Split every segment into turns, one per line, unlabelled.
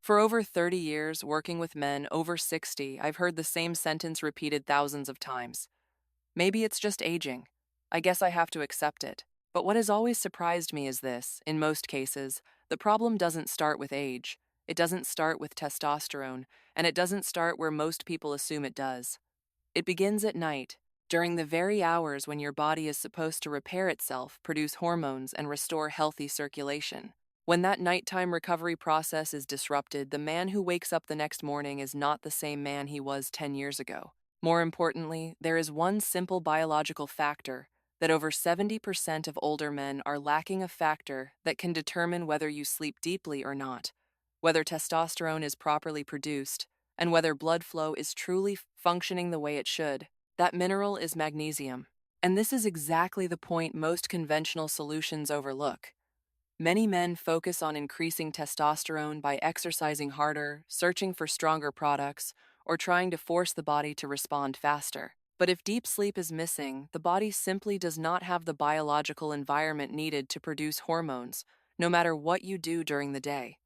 For over 30 years, working with men over 60, I've heard the same sentence repeated thousands of times. Maybe it's just aging. I guess I have to accept it. But what has always surprised me is this: in most cases, the problem doesn't start with age. It doesn't start with testosterone, and it doesn't start where most people assume it does. It begins at night, during the very hours when your body is supposed to repair itself, produce hormones, and restore healthy circulation. When that nighttime recovery process is disrupted, the man who wakes up the next morning is not the same man he was 10 years ago. More importantly, there is one simple biological factor that over 70% of older men are lacking, a factor that can determine whether you sleep deeply or not, whether testosterone is properly produced, and whether blood flow is truly functioning the way it should. That mineral is magnesium. And this is exactly the point most conventional solutions overlook. Many men focus on increasing testosterone by exercising harder, searching for stronger products, or trying to force the body to respond faster. But if deep sleep is missing, the body simply does not have the biological environment needed to produce hormones, no matter what you do during the day.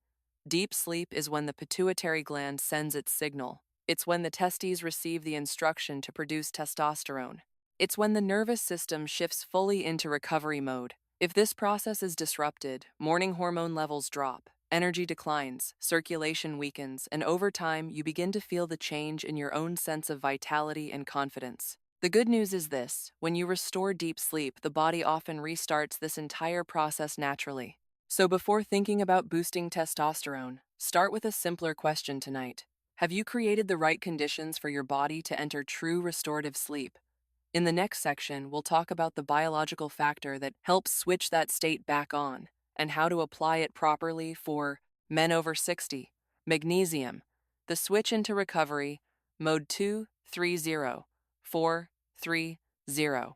Deep sleep is when the pituitary gland sends its signal. It's when the testes receive the instruction to produce testosterone. It's when the nervous system shifts fully into recovery mode. If this process is disrupted, morning hormone levels drop, energy declines, circulation weakens, and over time you begin to feel the change in your own sense of vitality and confidence. The good news is this: when you restore deep sleep, the body often restarts this entire process naturally. So before thinking about boosting testosterone, start with a simpler question tonight. Have you created the right conditions for your body to enter true restorative sleep? In the next section, we'll talk about the biological factor that helps switch that state back on and how to apply it properly for men over 60. Magnesium, the switch into recovery, mode 230-430.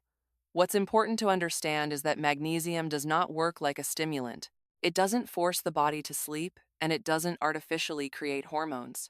What's important to understand is that magnesium does not work like a stimulant. It doesn't force the body to sleep, and it doesn't artificially create hormones.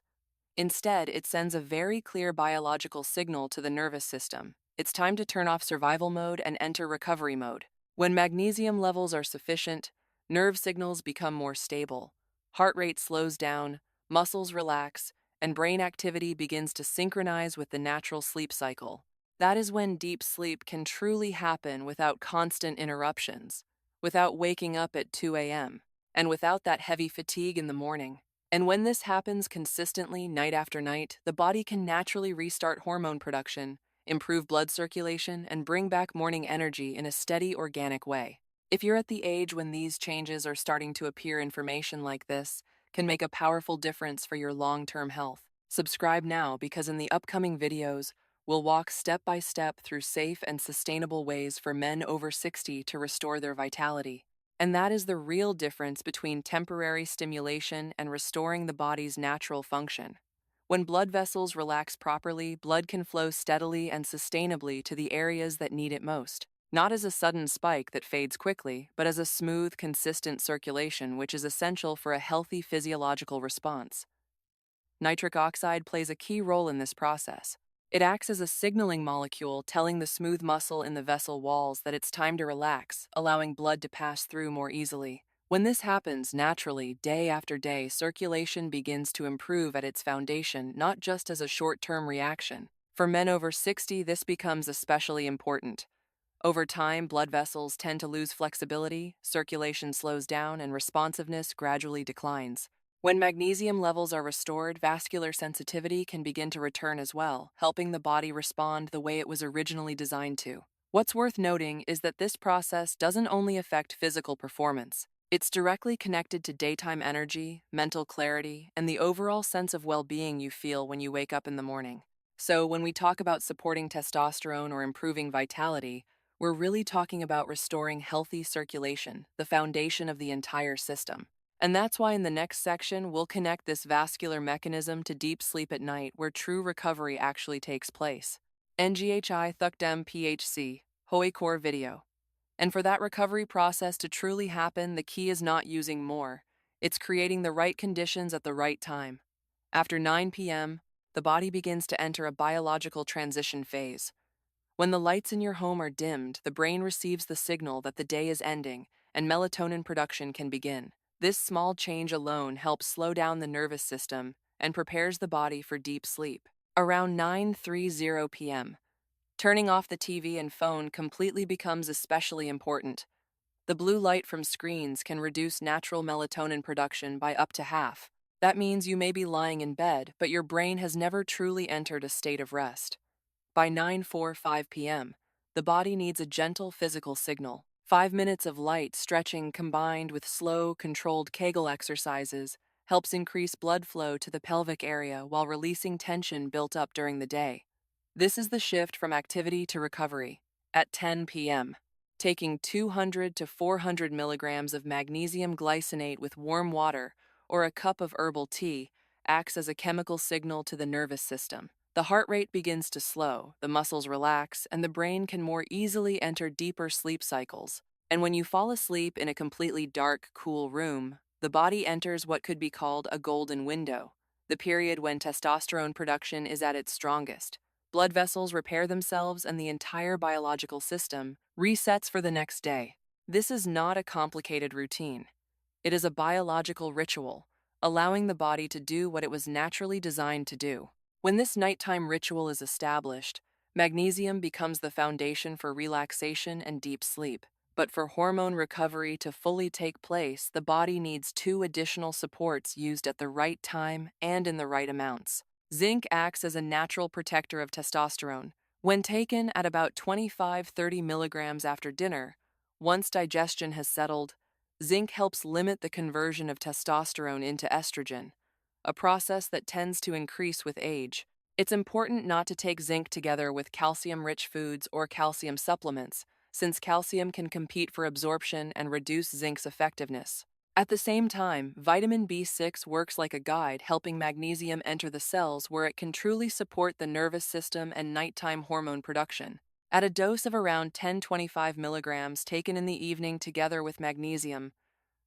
Instead, it sends a very clear biological signal to the nervous system. It's time to turn off survival mode and enter recovery mode. When magnesium levels are sufficient, nerve signals become more stable, heart rate slows down, muscles relax, and brain activity begins to synchronize with the natural sleep cycle. That is when deep sleep can truly happen without constant interruptions, without waking up at 2 a.m., and without that heavy fatigue in the morning. And when this happens consistently night after night, the body can naturally restart hormone production, improve blood circulation, and bring back morning energy in a steady, organic way. If you're at the age when these changes are starting to appear, information like this can make a powerful difference for your long-term health. Subscribe now, because in the upcoming videos, we'll walk step by step through safe and sustainable ways for men over 60 to restore their vitality. And that is the real difference between temporary stimulation and restoring the body's natural function. When blood vessels relax properly, blood can flow steadily and sustainably to the areas that need it most. Not as a sudden spike that fades quickly, but as a smooth, consistent circulation, which is essential for a healthy physiological response. Nitric oxide plays a key role in this process. It acts as a signaling molecule, telling the smooth muscle in the vessel walls that it's time to relax, allowing blood to pass through more easily. When this happens naturally, day after day, circulation begins to improve at its foundation, not just as a short-term reaction. For men over 60, this becomes especially important. Over time, blood vessels tend to lose flexibility, circulation slows down, and responsiveness gradually declines. When magnesium levels are restored, vascular sensitivity can begin to return as well, helping the body respond the way it was originally designed to. What's worth noting is that this process doesn't only affect physical performance. It's directly connected to daytime energy, mental clarity, and the overall sense of well-being you feel when you wake up in the morning. So, when we talk about supporting testosterone or improving vitality, we're really talking about restoring healthy circulation, the foundation of the entire system. And that's why in the next section, we'll connect this vascular mechanism to deep sleep at night, where true recovery actually takes place. NGHI Thukdem PHC, Hoi Core Video. And for that recovery process to truly happen, the key is not using more. It's creating the right conditions at the right time. After 9 p.m., the body begins to enter a biological transition phase. When the lights in your home are dimmed, the brain receives the signal that the day is ending and melatonin production can begin. This small change alone helps slow down the nervous system and prepares the body for deep sleep. Around 9:30 p.m., turning off the TV and phone completely becomes especially important. The blue light from screens can reduce natural melatonin production by up to half. That means you may be lying in bed, but your brain has never truly entered a state of rest. By 9:45 p.m., the body needs a gentle physical signal. 5 minutes of light stretching combined with slow, controlled Kegel exercises helps increase blood flow to the pelvic area while releasing tension built up during the day. This is the shift from activity to recovery. At 10 p.m., taking 200 to 400 milligrams of magnesium glycinate with warm water or a cup of herbal tea acts as a chemical signal to the nervous system. The heart rate begins to slow, the muscles relax, and the brain can more easily enter deeper sleep cycles. And when you fall asleep in a completely dark, cool room, the body enters what could be called a golden window, the period when testosterone production is at its strongest. Blood vessels repair themselves and the entire biological system resets for the next day. This is not a complicated routine. It is a biological ritual, allowing the body to do what it was naturally designed to do. When this nighttime ritual is established, magnesium becomes the foundation for relaxation and deep sleep. But for hormone recovery to fully take place, the body needs two additional supports used at the right time and in the right amounts. Zinc acts as a natural protector of testosterone. When taken at about 25-30 milligrams after dinner, once digestion has settled, zinc helps limit the conversion of testosterone into estrogen, a process that tends to increase with age. It's important not to take zinc together with calcium-rich foods or calcium supplements, since calcium can compete for absorption and reduce zinc's effectiveness. At the same time, vitamin B6 works like a guide, helping magnesium enter the cells where it can truly support the nervous system and nighttime hormone production. At a dose of around 10-25 milligrams taken in the evening together with magnesium,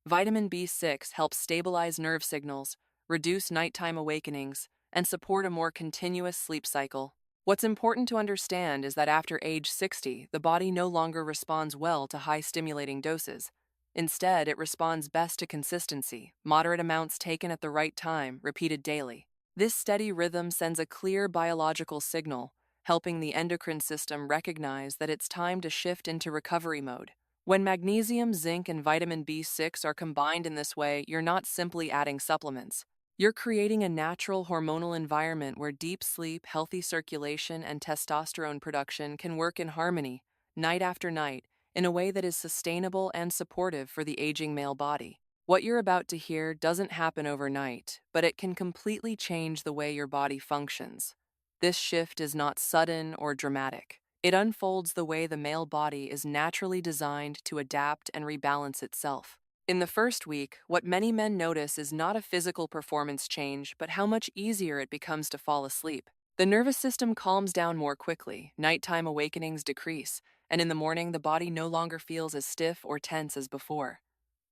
vitamin B6 helps stabilize nerve signals, reduce nighttime awakenings, and support a more continuous sleep cycle. What's important to understand is that after age 60, the body no longer responds well to high stimulating doses. Instead, it responds best to consistency, moderate amounts taken at the right time, repeated daily. This steady rhythm sends a clear biological signal, helping the endocrine system recognize that it's time to shift into recovery mode. When magnesium, zinc, and vitamin B6 are combined in this way, you're not simply adding supplements. You're creating a natural hormonal environment where deep sleep, healthy circulation, and testosterone production can work in harmony, night after night, in a way that is sustainable and supportive for the aging male body. What you're about to hear doesn't happen overnight, but it can completely change the way your body functions. This shift is not sudden or dramatic. It unfolds the way the male body is naturally designed to adapt and rebalance itself. In the first week, what many men notice is not a physical performance change, but how much easier it becomes to fall asleep. The nervous system calms down more quickly, nighttime awakenings decrease, and in the morning the body no longer feels as stiff or tense as before.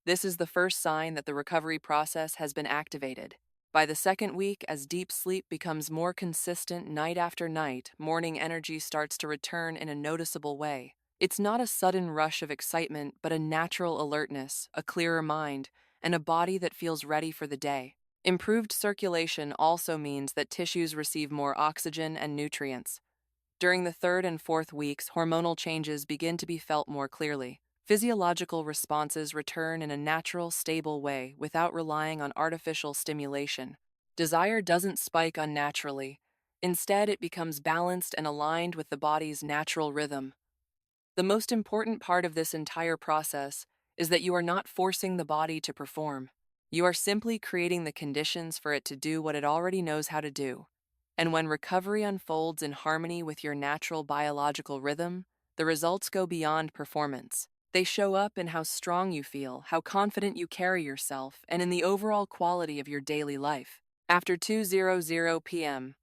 This is the first sign that the recovery process has been activated. By the second week, as deep sleep becomes more consistent night after night, morning energy starts to return in a noticeable way. It's not a sudden rush of excitement, but a natural alertness, a clearer mind, and a body that feels ready for the day. Improved circulation also means that tissues receive more oxygen and nutrients. During the third and fourth weeks, hormonal changes begin to be felt more clearly. Physiological responses return in a natural, stable way without relying on artificial stimulation. Desire doesn't spike unnaturally. Instead, it becomes balanced and aligned with the body's natural rhythm. The most important part of this entire process is that you are not forcing the body to perform. You are simply creating the conditions for it to do what it already knows how to do. And when recovery unfolds in harmony with your natural biological rhythm, the results go beyond performance. They show up in how strong you feel, how confident you carry yourself, and in the overall quality of your daily life. After 2:00 p.m.,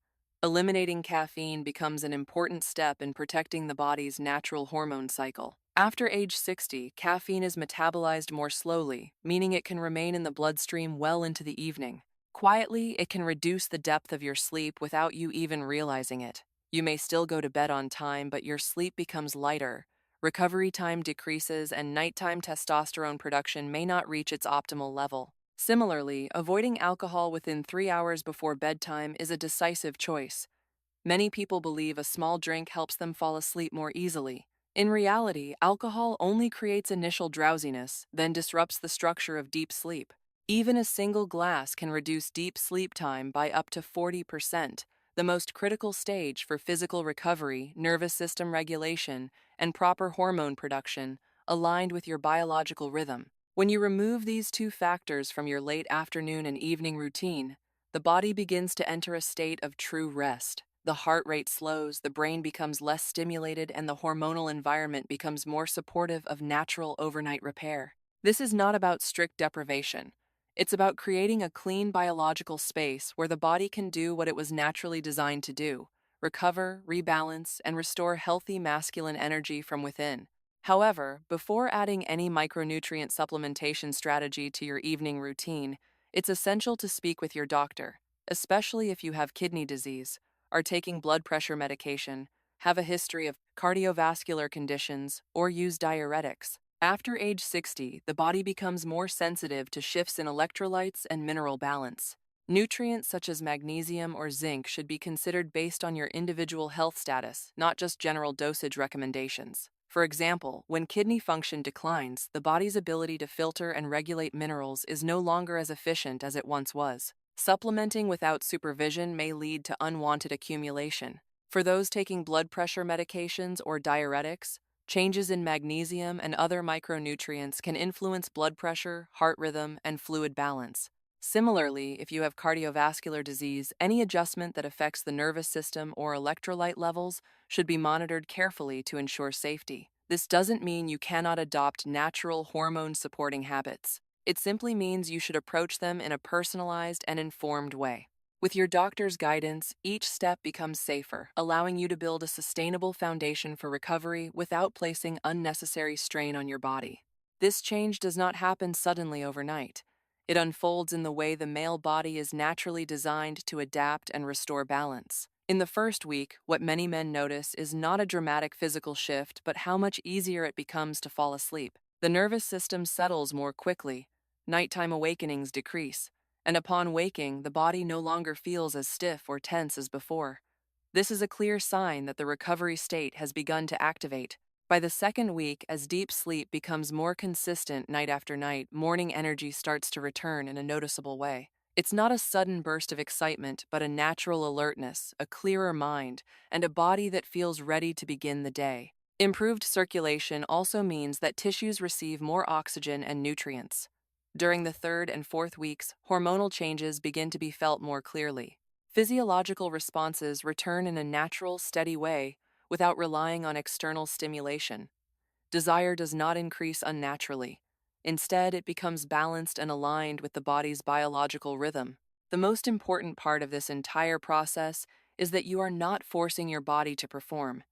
eliminating caffeine becomes an important step in protecting the body's natural hormone cycle. After age 60, caffeine is metabolized more slowly, meaning it can remain in the bloodstream well into the evening. Quietly, it can reduce the depth of your sleep without you even realizing it. You may still go to bed on time, but your sleep becomes lighter, recovery time decreases, and nighttime testosterone production may not reach its optimal level. Similarly, avoiding alcohol within 3 hours before bedtime is a decisive choice. Many people believe a small drink helps them fall asleep more easily. In reality, alcohol only creates initial drowsiness, then disrupts the structure of deep sleep. Even a single glass can reduce deep sleep time by up to 40%, the most critical stage for physical recovery, nervous system regulation, and proper hormone production, aligned with your biological rhythm. When you remove these two factors from your late afternoon and evening routine, the body begins to enter a state of true rest. The heart rate slows, the brain becomes less stimulated, and the hormonal environment becomes more supportive of natural overnight repair. This is not about strict deprivation. It's about creating a clean biological space where the body can do what it was naturally designed to do: recover, rebalance, and restore healthy masculine energy from within. However, before adding any micronutrient supplementation strategy to your evening routine, it's essential to speak with your doctor, especially if you have kidney disease, are taking blood pressure medication, have a history of cardiovascular conditions, or use diuretics. After age 60, the body becomes more sensitive to shifts in electrolytes and mineral balance. Nutrients such as magnesium or zinc should be considered based on your individual health status, not just general dosage recommendations. For example, when kidney function declines, the body's ability to filter and regulate minerals is no longer as efficient as it once was. Supplementing without supervision may lead to unwanted accumulation. For those taking blood pressure medications or diuretics, changes in magnesium and other micronutrients can influence blood pressure, heart rhythm, and fluid balance. Similarly, if you have cardiovascular disease, any adjustment that affects the nervous system or electrolyte levels should be monitored carefully to ensure safety. This doesn't mean you cannot adopt natural hormone-supporting habits. It simply means you should approach them in a personalized and informed way. With your doctor's guidance, each step becomes safer, allowing you to build a sustainable foundation for recovery without placing unnecessary strain on your body. This change does not happen suddenly overnight. It unfolds in the way the male body is naturally designed to adapt and restore balance. In the first week, what many men notice is not a dramatic physical shift, but how much easier it becomes to fall asleep. The nervous system settles more quickly, nighttime awakenings decrease, and upon waking, the body no longer feels as stiff or tense as before. This is a clear sign that the recovery state has begun to activate. By the second week, as deep sleep becomes more consistent night after night, morning energy starts to return in a noticeable way. It's not a sudden burst of excitement, but a natural alertness, a clearer mind, and a body that feels ready to begin the day. Improved circulation also means that tissues receive more oxygen and nutrients. During the third and fourth weeks, hormonal changes begin to be felt more clearly. Physiological responses return in a natural, steady way without relying on external stimulation. Desire does not increase unnaturally. Instead, it becomes balanced and aligned with the body's biological rhythm. The most important part of this entire process is that you are not forcing your body to perform.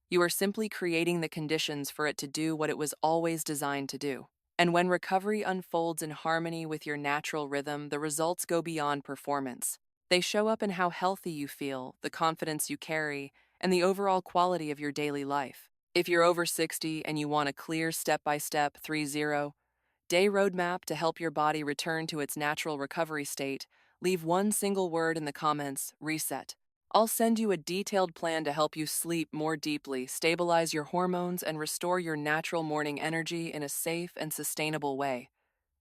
You are simply creating the conditions for it to do what it was always designed to do. And when recovery unfolds in harmony with your natural rhythm, the results go beyond performance. They show up in how healthy you feel, the confidence you carry, and the overall quality of your daily life. If you're over 60 and you want a clear step-by-step 30-day roadmap to help your body return to its natural recovery state, leave one single word in the comments: reset. I'll send you a detailed plan to help you sleep more deeply, stabilize your hormones, and restore your natural morning energy in a safe and sustainable way.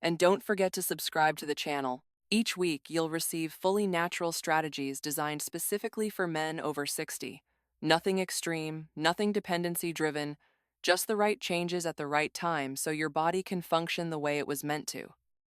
And don't forget to subscribe to the channel. Each week, you'll receive fully natural strategies designed specifically for men over 60. Nothing extreme, nothing dependency-driven, just the right changes at the right time so your body can function the way it was meant to.